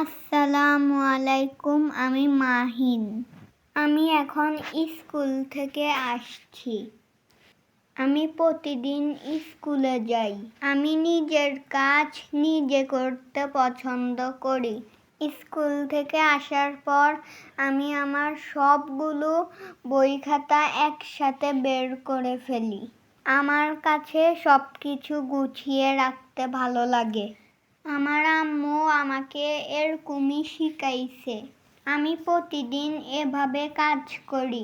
আসসালামু আলাইকুম, আমি মাহিন। আমি এখন স্কুল থেকে আসছি। আমি প্রতিদিন স্কুলে যাই। আমি নিজের কাজ নিজে করতে পছন্দ করি। স্কুল থেকে আসার পর আমি আমার সবগুলো বই খাতা একসাথে বের করে ফেলি। আমার কাছে সবকিছু গুছিয়ে রাখতে ভালো লাগে। আমার আম্মু আমাকে এরকমই শিখাইছে। আমি প্রতিদিন এভাবে কাজ করি।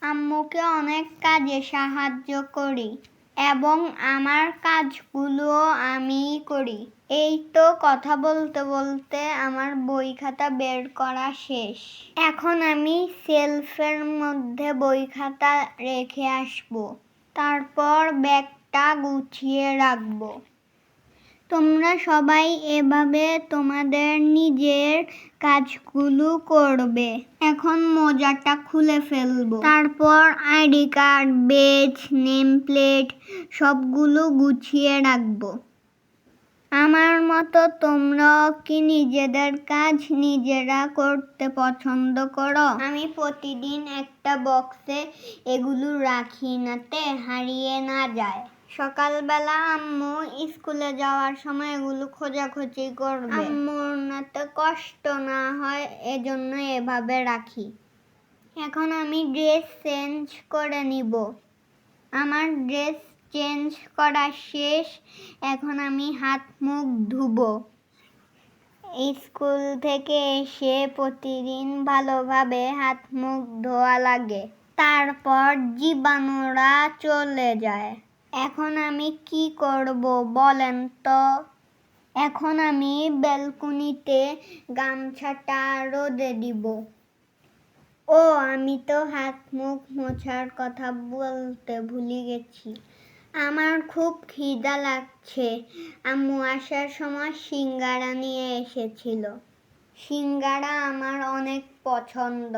আম্মুকে অনেক কাজে সাহায্য করি এবং আমার কাজগুলো আমিই করি। এই তো কথা বলতে বলতে আমার বই খাতা বের করা শেষ। এখন আমি শেলফের মধ্যে বই খাতা রেখে আসব। তারপর ব্যাগটা গুছিয়ে রাখবো। তোমরা সবাই এভাবে তোমাদের নিজের কাজগুলো করবে। এখন মোজাটা খুলে ফেলবো। তারপর ID card, badge, name plate সবগুলো গুছিয়ে রাখবো। আমার মতো তোমরাও কি নিজেদের কাজ নিজেরা করতে পছন্দ করো? আমি প্রতিদিন একটা বক্সে এগুলো রাখি যাতে হারিয়ে না যায়। সকালবেলা আম্মু স্কুলে যাওয়ার সময় এগুলো খোঁজাখুঁজি করবে। আম্মুর যাতে কষ্ট না হয় এজন্য এভাবে রাখি। এখন আমি ড্রেস চেঞ্জ করে নিব। আমার ড্রেস চেঞ্জ করা শেষ। এখন আমি হাত মুখ ধুবো। স্কুল থেকে এসে প্রতিদিন ভালোভাবে হাত মুখ ধোয়া লাগে। তারপর জীবাণুরা চলে যায়। এখন আমি কি করব বলেন তো? এখন আমি ব্যালকনিতে গামছাটা রোদে দিব। ও আমি তো হাত মুখ মোছার কথা বলতে ভুলে গেছি। আমার খুব খিদা লাগছে। আম্মু আসার সময় সিঙ্গারা নিয়ে এসেছিল। সিঙ্গারা আমার অনেক পছন্দ।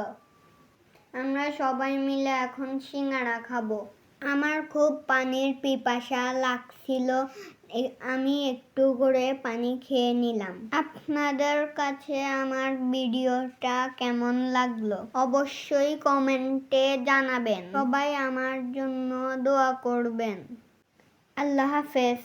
আমরা সবাই মিলে এখন সিঙ্গারা খাবো। আমার খুব পানির পিপাসা লাগছিল। আমি একটু করে পানি খেয়ে নিলাম। আপনাদের কাছে আমার ভিডিওটা কেমন লাগলো অবশ্যই কমেন্টে জানাবেন। সবাই আমার জন্য দোয়া করবেন। আল্লাহ হাফেজ।